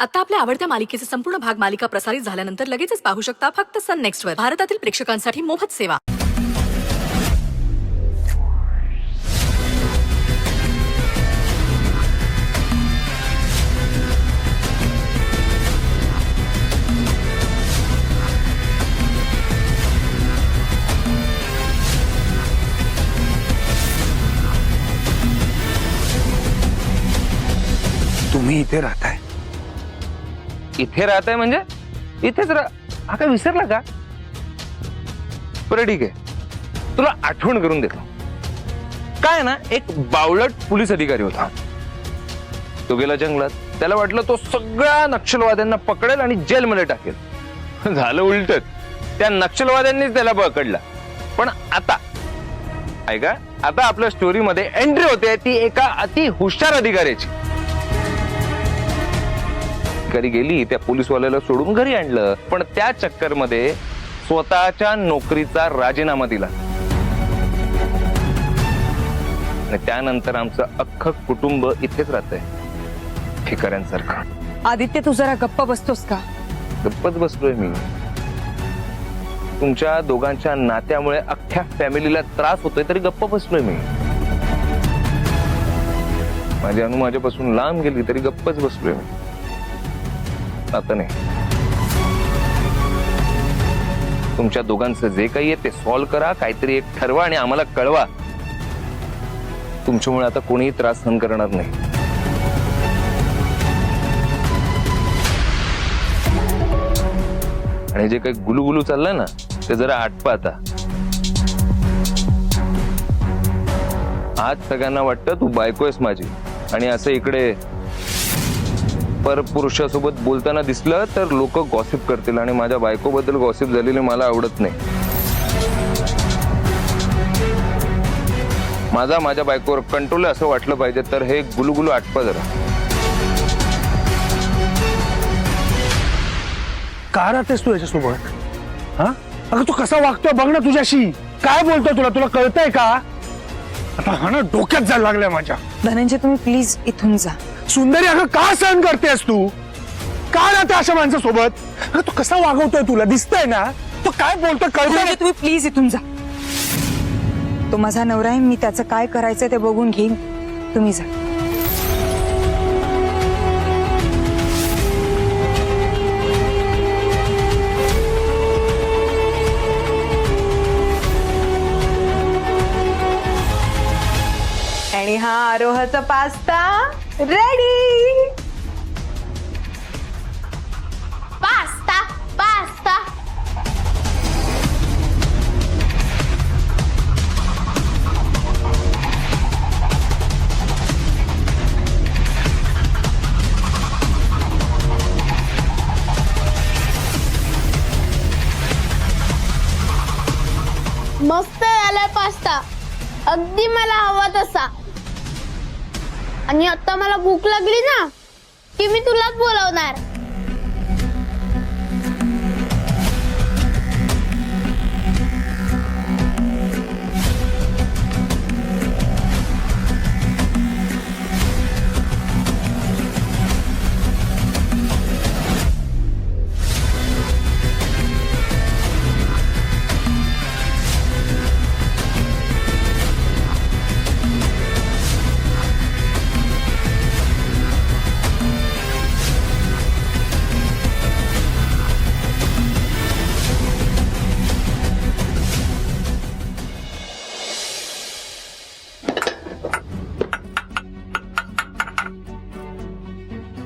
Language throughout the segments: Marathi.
आता आपल्या आवडत्या मालिकेचे संपूर्ण भाग मालिका प्रसारित झाल्यानंतर लगेचच पाहू शकता फक्त सन नेक्स्ट वर. भारतातील प्रेक्षकांसाठी मोफत सेवा. तुम्ही इथे राहताय? इथे राहताय म्हणजे इथेच हा काय विसरला का? बरं ठीक आहे, तुला आठवण करून देतो. काय ना, एक बावळट पोलीस अधिकारी होता. तो गेला जंगलात. त्याला वाटलं तो सगळ्या नक्षलवाद्यांना पकडेल आणि जेलमध्ये टाकेल. झालं उलट. त्या नक्षलवाद्यांनीच त्याला पकडला. पण आता ऐका, आता आपल्या स्टोरी मध्ये एंट्री होते ती एका अति हुशार अधिकाऱ्याची. घरी गेली, त्या पोलीसवाल्याला सोडून घरी आणलं. पण त्या चक्कर मध्ये स्वतःच्या नोकरीचा राजीनामा दिला. आणि त्यानंतर आमचं अख्खं कुटुंब इथेच राहतंय, ठिकाऱ्यांसारखं. आदित्य, तू जरा गप्प बसतोस का? गप्पच बसलोय मी. तुमच्या दोघांच्या नात्यामुळे अख्ख्या फॅमिलीला त्रास होतोय तरी गप्प बसलोय मी. माझी अनु माझ्यापासून लांब गेली तरी गप्पच बसलोय मी. आता नाही, तुमच्या दोघांचं जे काही आहे ते सॉल्व्ह करा, काहीतरी एक ठरवा आणि आम्हाला कळवा. तुमच्यामुळे आता कोणीही त्रास सहन करणार नाही. आणि जे काही गुलुगुलू चाललंय ना, ते जरा आटपा आता. आज सगळ्यांना वाटतं तू बायको आहेस माझी, आणि असं इकडे परपुरुषासोबत बोलताना दिसलं तर लोक गॉसिप करतील. आणि माझ्या बायकोबद्दल गॉसिप झालेली मला आवडत नाही. माझ्या बायकोवर कंट्रोल असं वाटलं पाहिजे. तर हे गुलुगुलू आटपा जरा. का राहतेस तू याच्यासोबत? हा, अगं तू कसा वागतोय बघ ना तुझ्याशी. काय बोलतोय तुला? तुला कळतंय का? आता हा ना डोक्यात जायला लागलाय माझ्या. धनंजय, तुम्ही प्लीज इथून जा. सुंदरी, अगं का सहन करतेस तू? का राहते अशा माणसासोबत? अगं तू कसा वागवतोय? तुला दिसतंय ना तो काय बोलतोय? कळतंय? तुम्ही प्लीज इथून जा. तो माझा नवरा आहे. मी त्याचं काय करायचं ते बघून घेईन. तुम्ही जा. आणि हा आरोहाचा पास्ता रेडी. पास्ता पास्ता मस्त झालाय पास्ता, अगदी मला हवा तसा. आणि आता मला भूक लागली ना की मी तुलाच बोलावणार.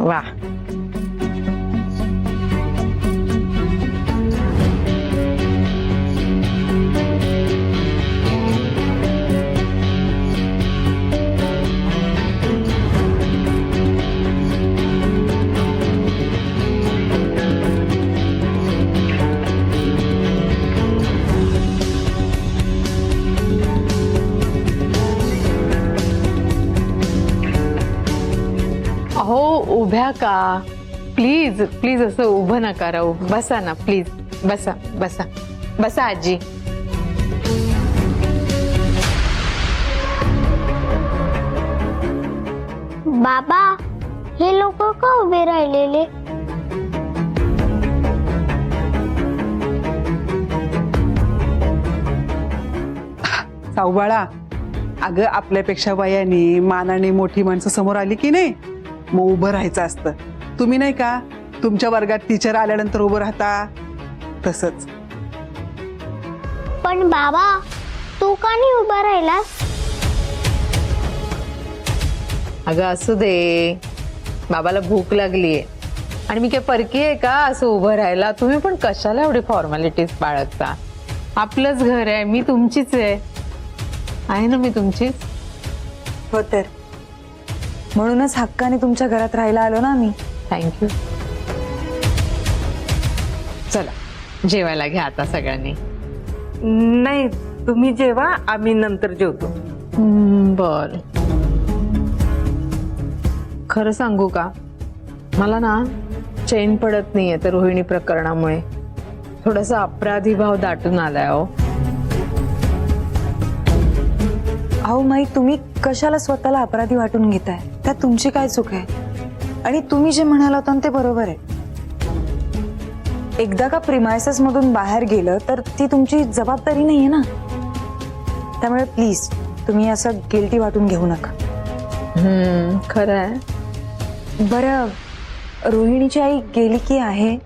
वा, अहो उभ्या का? प्लीज प्लीज असं उभं नका राहू. बसा ना प्लीज. बसा बसा बसा आजी. बाबा, हे लोक का उभे राहिलेले? शाहूबाळा, अगं आपल्यापेक्षा वयाने मानाने मोठी माणसं समोर आली की नाही मग उभं राहायचं असतं. तुम्ही नाही का तुमच्या वर्गात टीचर आल्यानंतर उभं राहता तसंच. पण बाबा तू का नाही उभा राहिलास? अगं असू दे, बाबाला भूक लागलीये आणि मी काय परकी आहे का असं उभं राहायला? तुम्ही पण कशाला एवढी फॉर्मॅलिटीज बाळगता? आपलंच घर आहे, मी तुमचीच आहे ना, मी तुमचीच. हो तर म्हणूनच हक्काने तुमच्या घरात राहायला आलो ना आम्ही. थँक्यू. चला जेवायला घ्या आता सगळ्यांनी. नाही, तुम्ही जेवा, आम्ही नंतर जेवतो. बर. खरं सांगू का, मला ना चैन पडत नाहीये तर रोहिणी प्रकरणामुळे. थोडासा अपराधी भाव दाटून आलाय. अहो माई, तुम्ही कशाला स्वतःला अपराधी वाटून घेताय? त्यात तुमची काय चूक आहे? आणि तुम्ही जे म्हणाला होता ते बरोबर आहे. एकदा का प्रिमायसेस मधून बाहेर गेलं तर ती तुमची जबाबदारी नाहीये ना. त्यामुळे प्लीज तुम्ही असं गिल्टी वाटून घेऊ नका. खरं आहे. बरं, रोहिणीची आई गेली की आहे?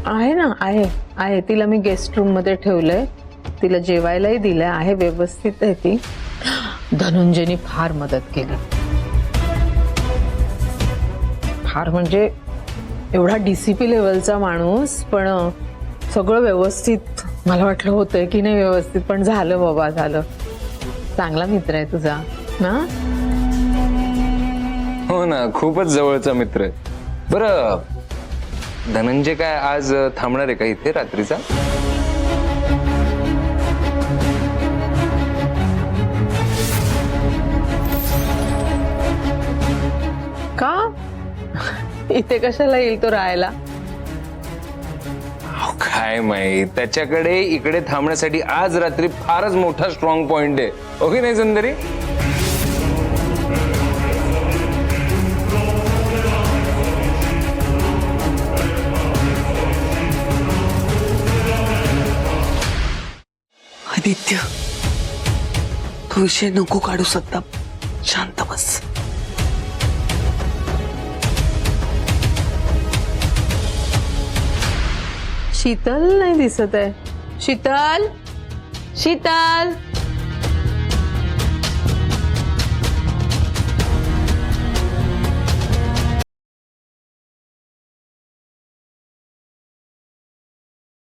आहे ना, आहे. तिला मी गेस्ट रूम मध्ये ठेवलंय. तिला जेवायलाही दिलंय. आहे, व्यवस्थित आहे ती. धनंजयनी फार मदत केली. फार म्हणजे एवढा डीसीपी लेवलचा माणूस, पण सगळं व्यवस्थित. मला वाटलं होतंय की नाही व्यवस्थित, पण झालं बाबा, झालं. चांगला मित्र आहे तुझा ना. हो ना, खूपच जवळचा मित्र आहे. बरं, धनंजय काय आज थांबणार आहे का इथे रात्रीचा? का इथे कशाला येईल तो राहायला? काय माहित, त्याच्याकडे इकडे थांबण्यासाठी आज रात्री फारच मोठा स्ट्रॉंग पॉइंट आहे. ओके नाही सुंदरी? आदित्य, तो विषय नको काढू सकता. शांत बस. शीतल नाही दिसत आहे. शीतल, शीतल.